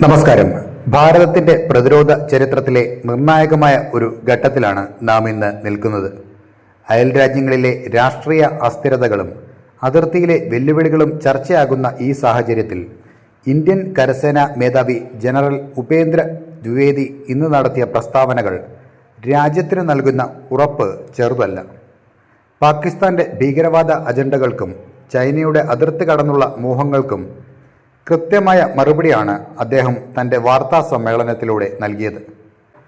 നമസ്കാരം. ഭാരതത്തിന്റെ പ്രതിരോധ ചരിത്രത്തിലെ നിർണായകമായ ഒരു ഘട്ടത്തിലാണ് നാം ഇന്ന് നിൽക്കുന്നത്. അയൽ രാജ്യങ്ങളിലെ രാഷ്ട്രീയ അസ്ഥിരതകളും അതിർത്തിയിലെ വെല്ലുവിളികളും ചർച്ചയാകുന്ന ഈ സാഹചര്യത്തിൽ ഇന്ത്യൻ കരസേനാ മേധാവി ജനറൽ ഉപേന്ദ്ര ദ്വിവേദി ഇന്ന് നടത്തിയ പ്രസ്താവനകൾ രാജ്യത്തിന് നൽകുന്ന ഉറപ്പ് ചെറുതല്ല. പാകിസ്ഥാന്റെ ഭീകരവാദ അജണ്ടകൾക്കും ചൈനയുടെ അതിർത്തി കടന്നുള്ള മോഹങ്ങൾക്കും കൃത്യമായ മറുപടിയാണ് അദ്ദേഹം തൻ്റെ വാർത്താ സമ്മേളനത്തിലൂടെ നൽകിയത്.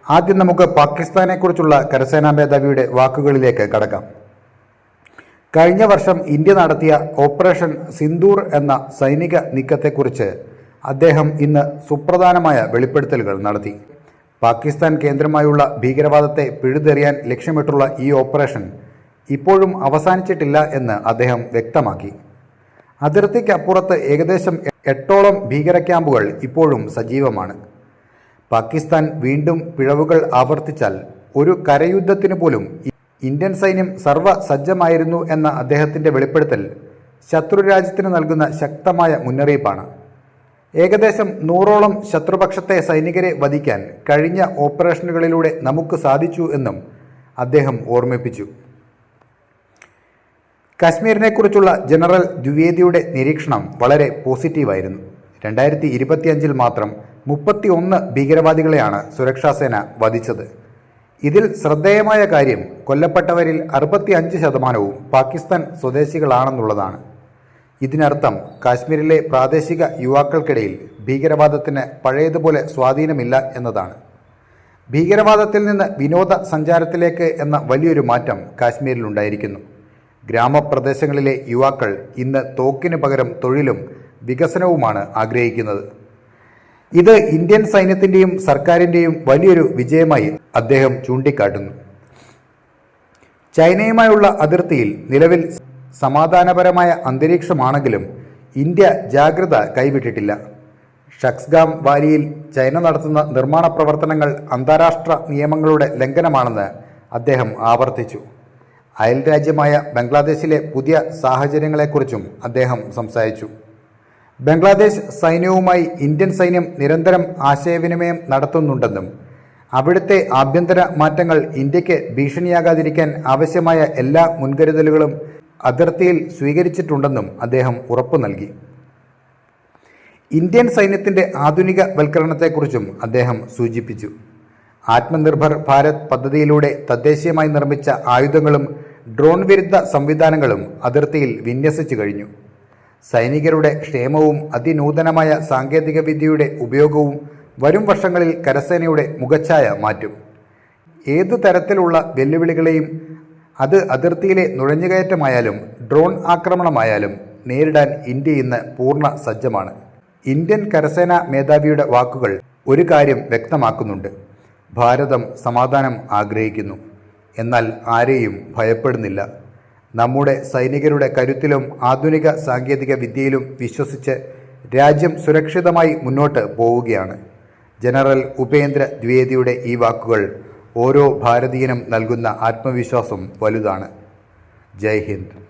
ആദ്യം നമുക്ക് പാകിസ്ഥാനെക്കുറിച്ചുള്ള കരസേനാ മേധാവിയുടെ വാക്കുകളിലേക്ക് കടക്കാം. കഴിഞ്ഞ വർഷം ഇന്ത്യ നടത്തിയ ഓപ്പറേഷൻ സിന്ദൂർ എന്ന സൈനിക നീക്കത്തെക്കുറിച്ച് അദ്ദേഹം ഇന്ന് സുപ്രധാനമായ വെളിപ്പെടുത്തലുകൾ നടത്തി. പാകിസ്ഥാൻ കേന്ദ്രമായുള്ള ഭീകരവാദത്തെ പിഴുതെറിയാൻ ലക്ഷ്യമിട്ടുള്ള ഈ ഓപ്പറേഷൻ ഇപ്പോഴും അവസാനിച്ചിട്ടില്ല എന്ന് അദ്ദേഹം വ്യക്തമാക്കി. അതിർത്തിക്കപ്പുറത്ത് ഏകദേശം 8ഓളം ഭീകര ക്യാമ്പുകൾ ഇപ്പോഴും സജീവമാണ്. പാകിസ്ഥാൻ വീണ്ടും പിഴവുകൾ ആവർത്തിച്ചാൽ ഒരു കരയുദ്ധത്തിന് പോലും ഇന്ത്യൻ സൈന്യം സർവ്വസജ്ജമായിരുന്നു എന്ന അദ്ദേഹത്തിൻ്റെ വെളിപ്പെടുത്തൽ ശത്രുരാജ്യത്തിന് നൽകുന്ന ശക്തമായ മുന്നറിയിപ്പാണ്. ഏകദേശം 100ഓളം ശത്രുപക്ഷത്തെ സൈനികരെ വധിക്കാൻ കഴിഞ്ഞ ഓപ്പറേഷനുകളിലൂടെ നമുക്ക് സാധിച്ചു എന്നും അദ്ദേഹം ഓർമ്മിപ്പിച്ചു. കാശ്മീരിനെക്കുറിച്ചുള്ള ജനറൽ ദ്വിവേദിയുടെ നിരീക്ഷണം വളരെ പോസിറ്റീവായിരുന്നു. 2025 മാത്രം 31 ഭീകരവാദികളെയാണ് സുരക്ഷാസേന വധിച്ചത്. ഇതിൽ ശ്രദ്ധേയമായ കാര്യം കൊല്ലപ്പെട്ടവരിൽ 65% പാകിസ്ഥാൻ സ്വദേശികളാണെന്നുള്ളതാണ്. ഇതിനർത്ഥം കാശ്മീരിലെ പ്രാദേശിക യുവാക്കൾക്കിടയിൽ ഭീകരവാദത്തിന് പഴയതുപോലെ സ്വാധീനമില്ല എന്നതാണ്. ഭീകരവാദത്തിൽ നിന്ന് വിനോദസഞ്ചാരത്തിലേക്ക് എന്ന വലിയൊരു മാറ്റം കാശ്മീരിലുണ്ടായിരിക്കുന്നു. ഗ്രാമപ്രദേശങ്ങളിലെ യുവാക്കൾ ഇന്ന് തോക്കിന് പകരം തൊഴിലും വികസനവുമാണ് ആഗ്രഹിക്കുന്നത്. ഇത് ഇന്ത്യൻ സൈന്യത്തിൻ്റെയും സർക്കാരിൻ്റെയും വലിയൊരു വിജയമായി അദ്ദേഹം ചൂണ്ടിക്കാട്ടുന്നു. ചൈനയുമായുള്ള അതിർത്തിയിൽ നിലവിൽ സമാധാനപരമായ അന്തരീക്ഷമാണെങ്കിലും ഇന്ത്യ ജാഗ്രത കൈവിട്ടിട്ടില്ല. ഷക്സ്ഗാം വാലിയിൽ ചൈന നടത്തുന്ന നിർമ്മാണ പ്രവർത്തനങ്ങൾ അന്താരാഷ്ട്ര നിയമങ്ങളുടെ ലംഘനമാണെന്ന് അദ്ദേഹം ആവർത്തിച്ചു. അയൽരാജ്യമായ ബംഗ്ലാദേശിലെ പുതിയ സാഹചര്യങ്ങളെക്കുറിച്ചും അദ്ദേഹം സംസാരിച്ചു. ബംഗ്ലാദേശ് സൈന്യവുമായി ഇന്ത്യൻ സൈന്യം നിരന്തരം ആശയവിനിമയം നടത്തുന്നുണ്ടെന്നും അവിടുത്തെ ആഭ്യന്തര മാറ്റങ്ങൾ ഇന്ത്യക്ക് ഭീഷണിയാകാതിരിക്കാൻ ആവശ്യമായ എല്ലാ മുൻകരുതലുകളും അതിർത്തിയിൽ സ്വീകരിച്ചിട്ടുണ്ടെന്നും അദ്ദേഹം ഉറപ്പു നൽകി. ഇന്ത്യൻ സൈന്യത്തിൻ്റെ ആധുനികവൽക്കരണത്തെക്കുറിച്ചും അദ്ദേഹം സൂചിപ്പിച്ചു. ആത്മനിർഭർ ഭാരത് പദ്ധതിയിലൂടെ തദ്ദേശീയമായി നിർമ്മിച്ച ആയുധങ്ങളും ഡ്രോൺ വിരുദ്ധ സംവിധാനങ്ങളും അതിർത്തിയിൽ വിന്യസിച്ചു കഴിഞ്ഞു. സൈനികരുടെ ക്ഷേമവും അതിനൂതനമായ സാങ്കേതിക വിദ്യയുടെ ഉപയോഗവും വരും വർഷങ്ങളിൽ കരസേനയുടെ മുഖച്ഛായ മാറ്റും. ഏതു തരത്തിലുള്ള വെല്ലുവിളികളെയും, അത് അതിർത്തിയിലെ നുഴഞ്ഞുകയറ്റമായാലും ഡ്രോൺ ആക്രമണമായാലും, നേരിടാൻ ഇന്ത്യ ഇന്ന് പൂർണ്ണ സജ്ജമാണ്. ഇന്ത്യൻ കരസേനാ മേധാവിയുടെ വാക്കുകൾ ഒരു കാര്യം വ്യക്തമാക്കുന്നുണ്ട്: ഭാരതം സമാധാനം ആഗ്രഹിക്കുന്നു, എന്നാൽ ആരെയും ഭയപ്പെടുന്നില്ല. നമ്മുടെ സൈനികരുടെ കരുത്തിലും ആധുനിക സാങ്കേതിക വിദ്യയിലും വിശ്വസിച്ച് രാജ്യം സുരക്ഷിതമായി മുന്നോട്ട് പോവുകയാണ്. ജനറൽ ഉപേന്ദ്ര ദ്വിവേദിയുടെ ഈ വാക്കുകൾ ഓരോ ഭാരതീയനും നൽകുന്ന ആത്മവിശ്വാസം വലുതാണ്. ജയ് ഹിന്ദ്.